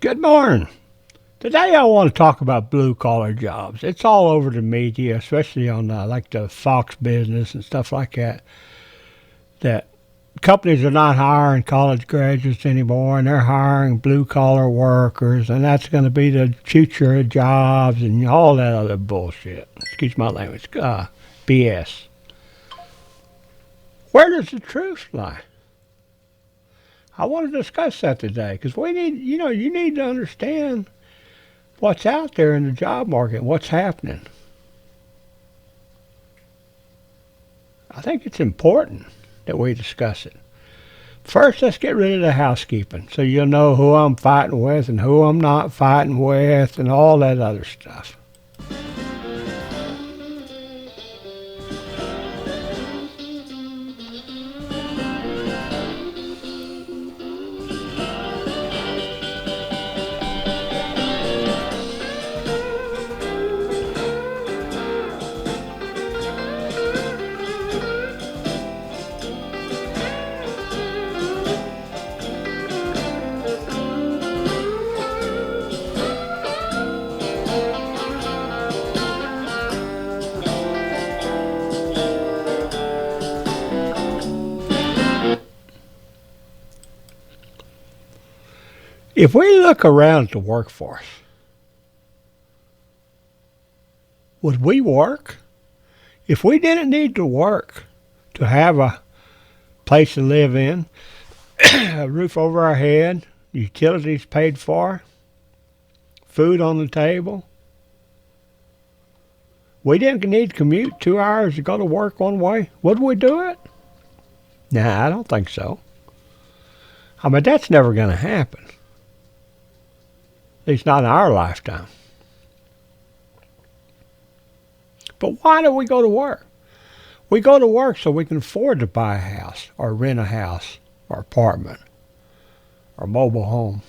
Good morning. Today I want to talk about blue collar jobs. It's all over the media, especially on like the Fox business and stuff like that. That companies are not hiring college graduates anymore, and they're hiring blue collar workers, and that's going to be the future of jobs and all that other bullshit. Excuse my language. BS. Where does the truth lie? I want to discuss that today because we need, you need to understand what's out there in the job market, what's happening. I think it's important that we discuss it. First, let's get rid of the housekeeping so you'll know who I'm fighting with and who I'm not fighting with and all that other stuff. If we look around at the workforce, would we work? If we didn't need to work to have a place to live in, a roof over our head, utilities paid for, food on the table, we didn't need to commute 2 hours to go to work one way, would we do it? Nah, I don't think so. I mean, that's never going to happen. At least not in our lifetime. But why do we go to work? We go to work so we can afford to buy a house or rent a house or apartment or mobile home.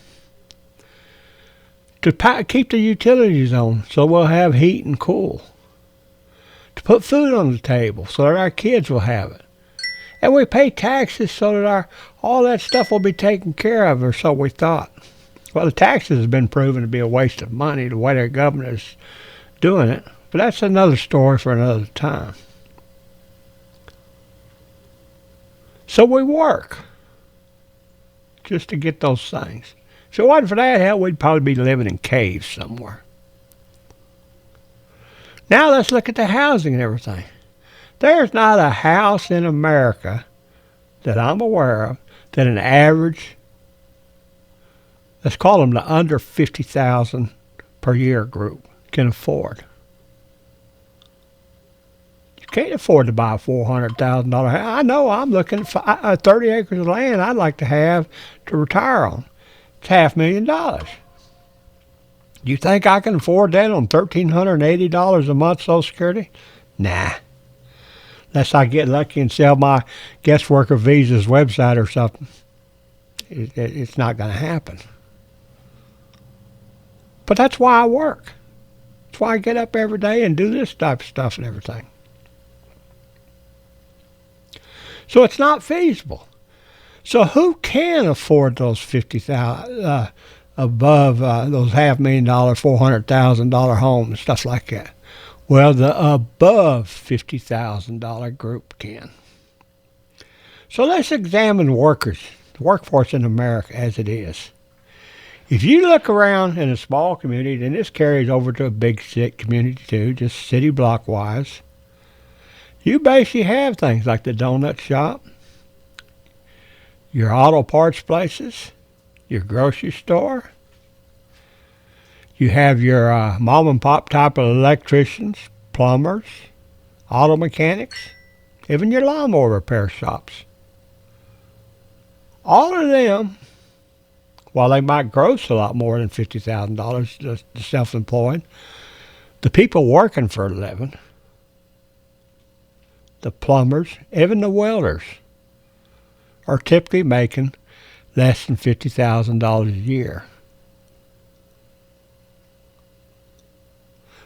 To keep the utilities on so we'll have heat and cool. To put food on the table so that our kids will have it. And we pay taxes so that all that stuff will be taken care of, or so we thought. Well, the taxes have been proven to be a waste of money the way their government is doing it. But that's another story for another time. So we work just to get those things. If it wasn't for that, hell, we'd probably be living in caves somewhere. Now let's look at the housing and everything. There's not a house in America that I'm aware of that an average, let's call them the under 50,000 per year group, can afford. You can't afford to buy a $400,000 house. I know I'm looking at 30 acres of land I'd like to have to retire on. It's $500,000. You think I can afford that on $1,380 a month Social Security? Nah. Unless I get lucky and sell my guest worker visa's website or something. It's not going to happen. But that's why I work. That's why I get up every day and do this type of stuff and everything. So it's not feasible. So who can afford those $50,000 above those $500,000, $400,000 homes and stuff like that? Well, the above $50,000 group can. So let's examine workers, the workforce in America as it is. If you look around in a small community, and this carries over to a big community too, just city block wise, you basically have things like the donut shop, your auto parts places, your grocery store. You have your mom and pop type of electricians, plumbers, auto mechanics, even your lawnmower repair shops. All of them, while they might gross a lot more than $50,000 to self-employed, the people working for a living, the plumbers, even the welders, are typically making less than $50,000 a year.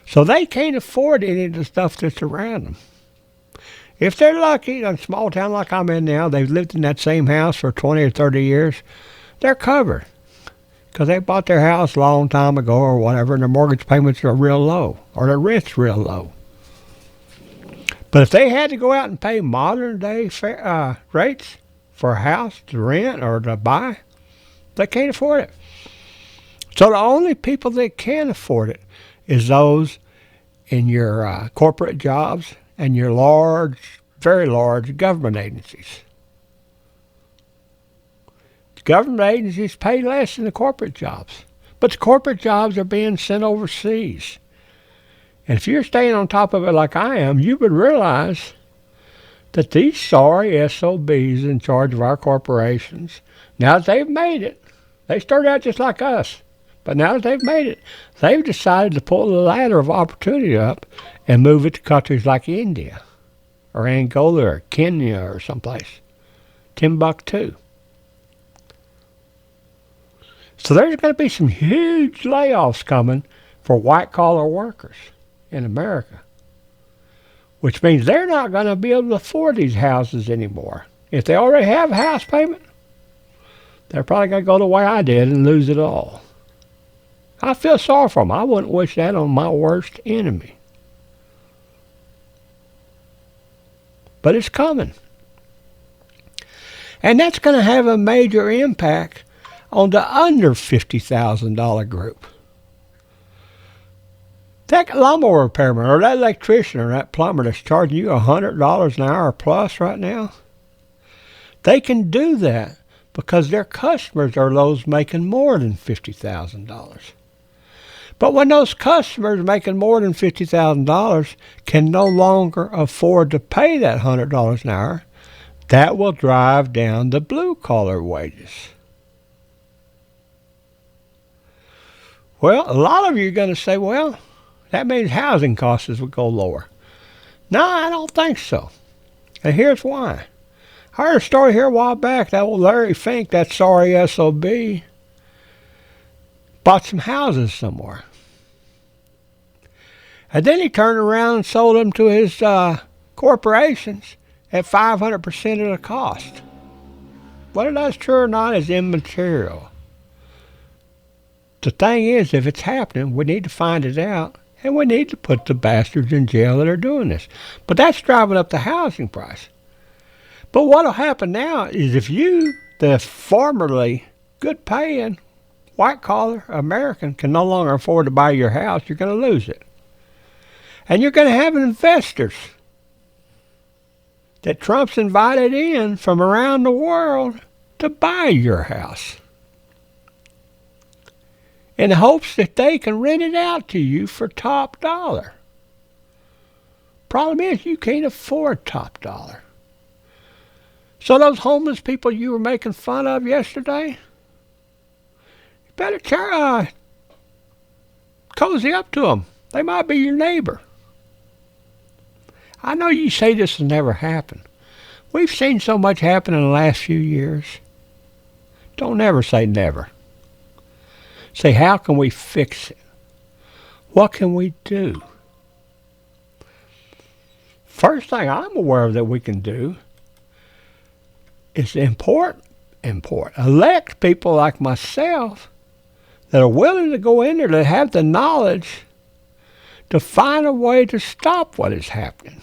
So they can't afford any of the stuff that's around them. If they're lucky, in a small town like I'm in now, they've lived in that same house for 20 or 30 years, they're covered. because they bought their house a long time ago or whatever, and their mortgage payments are real low or their rent's real low. But if they had to go out and pay modern day rates for a house to rent or to buy, they can't afford it. So the only people that can afford it is those in your corporate jobs and your large, very large government agencies. Government agencies pay less than the corporate jobs, but the corporate jobs are being sent overseas. And if you're staying on top of it like I am, you would realize that these sorry SOBs in charge of our corporations, now that they've made it, they started out just like us, but now that they've made it, they've decided to pull the ladder of opportunity up and move it to countries like India or Angola or Kenya or someplace, Timbuktu. So there's going to be some huge layoffs coming for white-collar workers in America, which means they're not going to be able to afford these houses anymore. If they already have a house payment, they're probably going to go the way I did and lose it all. I feel sorry for them. I wouldn't wish that on my worst enemy. But it's coming. And that's going to have a major impact on the under $50,000 group. That lawnmower repairman or that electrician or that plumber that's charging you $100 an hour plus right now, they can do that because their customers are those making more than $50,000. But when those customers making more than $50,000 can no longer afford to pay that $100 an hour, that will drive down the blue-collar wages. Well, a lot of you are going to say, well, that means housing costs will go lower. No, I don't think so. And here's why. I heard a story here a while back that old Larry Fink, that sorry SOB, bought some houses somewhere. And then he turned around and sold them to his corporations at 500% of the cost. Whether that's true or not is immaterial. The thing is, if it's happening, we need to find it out, and we need to put the bastards in jail that are doing this. But that's driving up the housing price. But what will happen now is if you, the formerly good-paying, white-collar American, can no longer afford to buy your house, you're going to lose it. And you're going to have investors that Trump's invited in from around the world to buy your house, in hopes that they can rent it out to you for top dollar. Problem is, you can't afford top dollar. So those homeless people you were making fun of yesterday, you better cozy up to them. They might be your neighbor. I know you say this will never happen. We've seen so much happen in the last few years. Don't ever say never. Say, how can we fix it? What can we do? First thing I'm aware of that we can do is elect people like myself that are willing to go in there, that have the knowledge to find a way to stop what is happening.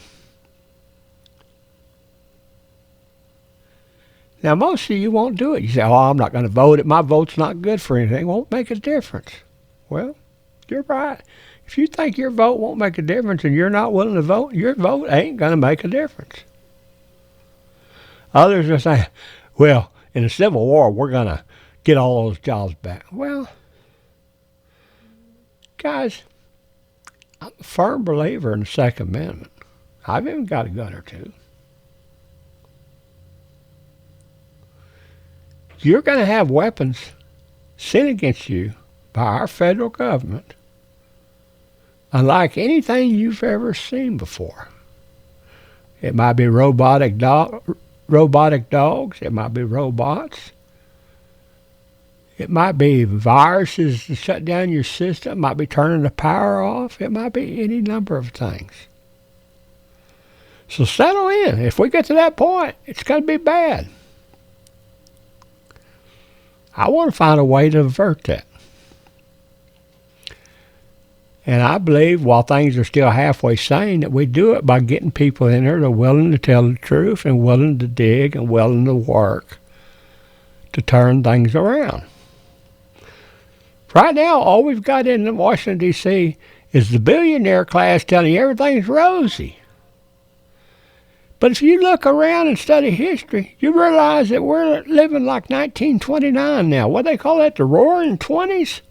Now, most of you won't do it. You say, oh, I'm not going to vote. My vote's not good for anything. It won't make a difference. Well, you're right. If you think your vote won't make a difference and you're not willing to vote, your vote ain't going to make a difference. Others are saying, well, in the Civil War, we're going to get all those jobs back. Well, guys, I'm a firm believer in the Second Amendment. I've even got a gun or two. You're going to have weapons sent against you by our federal government unlike anything you've ever seen before. It might be robotic dogs. It might be robots. It might be viruses to shut down your system. It might be turning the power off. It might be any number of things. So settle in. If we get to that point, it's going to be bad. I want to find a way to avert that. And I believe while things are still halfway sane, that we do it by getting people in there that are willing to tell the truth and willing to dig and willing to work to turn things around. Right now, all we've got in Washington, D.C. is the billionaire class telling you everything's rosy. But if you look around and study history, you realize that we're living like 1929 now. What do they call that, the Roaring '20s?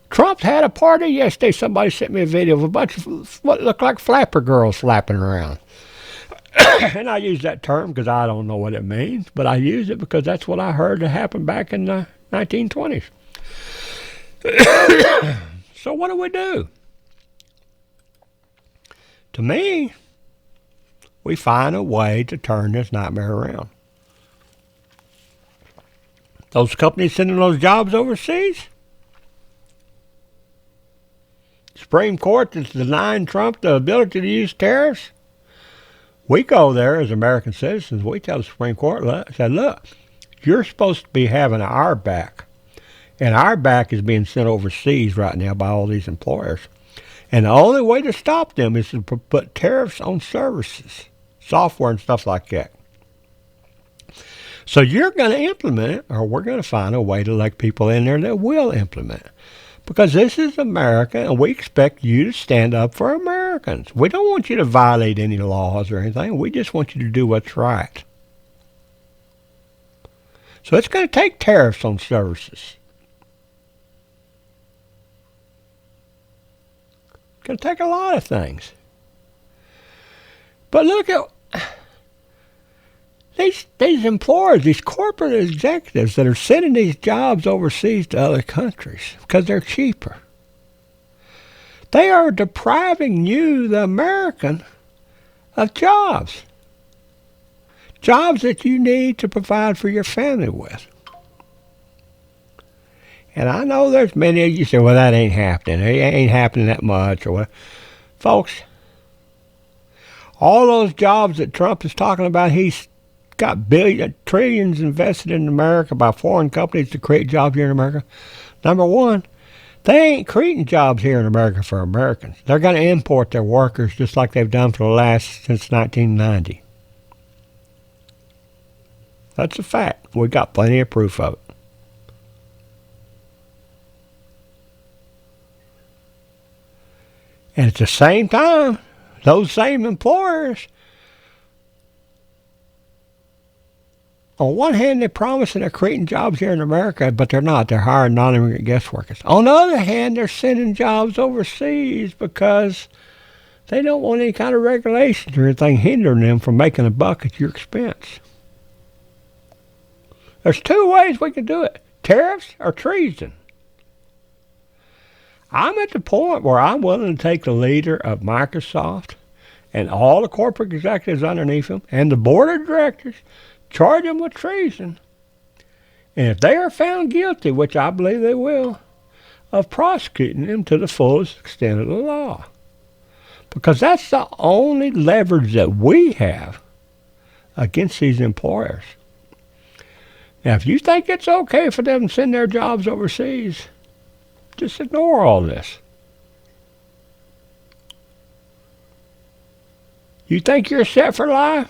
Trump had a party yesterday. Somebody sent me a video of a bunch of what looked like flapper girls flapping around. And I use that term because I don't know what it means, but I use it because that's what I heard that happened back in the 1920s. So what do? To me, we find a way to turn this nightmare around. Those companies sending those jobs overseas, Supreme Court that's denying Trump the ability to use tariffs, we go there as American citizens, we tell the Supreme Court, look, you're supposed to be having our back. And our back is being sent overseas right now by all these employers. And the only way to stop them is to put tariffs on services, software and stuff like that. So you're going to implement it, or we're going to find a way to elect people in there that will implement it. Because this is America, and we expect you to stand up for Americans. We don't want you to violate any laws or anything. We just want you to do what's right. So it's going to take tariffs on services. It's going to take a lot of things. But look at these employers, these corporate executives that are sending these jobs overseas to other countries because they're cheaper. They are depriving you, the American, of jobs. Jobs that you need to provide for your family with. And I know there's many of you say, well, that ain't happening. It ain't happening that much. Or what. Folks, all those jobs that Trump is talking about, he's got trillions invested in America by foreign companies to create jobs here in America. Number one, they ain't creating jobs here in America for Americans. They're going to import their workers just like they've done since 1990. That's a fact. We got plenty of proof of it. And at the same time, those same employers, on one hand, they're promising they're creating jobs here in America, but they're not. They're hiring non-immigrant guest workers. On the other hand, they're sending jobs overseas because they don't want any kind of regulations or anything hindering them from making a buck at your expense. There's two ways we can do it: tariffs or treason. I'm at the point where I'm willing to take the leader of Microsoft and all the corporate executives underneath him and the board of directors, charge them with treason. And if they are found guilty, which I believe they will, of prosecuting them to the fullest extent of the law. Because that's the only leverage that we have against these employers. Now, if you think it's okay for them to send their jobs overseas, just ignore all this. You think you're set for life?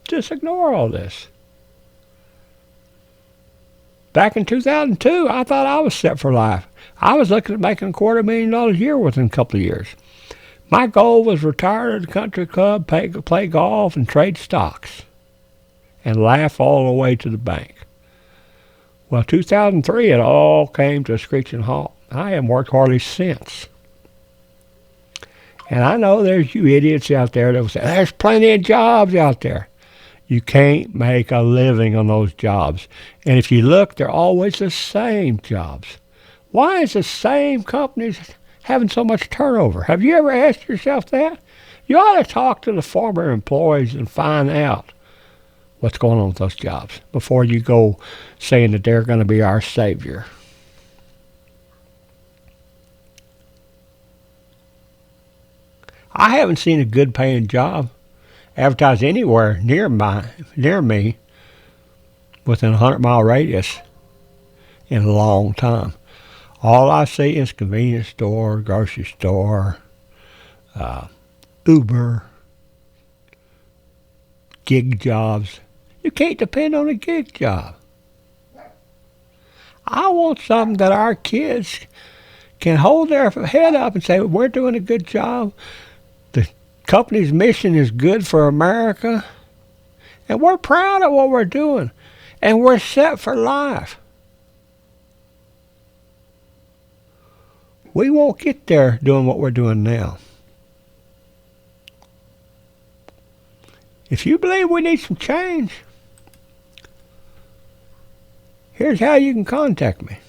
Just ignore all this. Back in 2002, I thought I was set for life. I was looking at making $250,000 a year within a couple of years. My goal was retire at the country club, play golf, and trade stocks, and laugh all the way to the bank. Well, 2003, it all came to a screeching halt. I haven't worked hardly since. And I know there's you idiots out there that will say, there's plenty of jobs out there. You can't make a living on those jobs. And if you look, they're always the same jobs. Why is the same companies having so much turnover? Have you ever asked yourself that? You ought to talk to the former employees and find out what's going on with those jobs before you go saying that they're going to be our savior. I haven't seen a good paying job advertised anywhere near me within a 100-mile radius in a long time. All I see is convenience store, grocery store, Uber, gig jobs. You can't depend on a gig job. I want something that our kids can hold their head up and say, we're doing a good job. The company's mission is good for America. And we're proud of what we're doing. And we're set for life. We won't get there doing what we're doing now. If you believe we need some change, here's how you can contact me.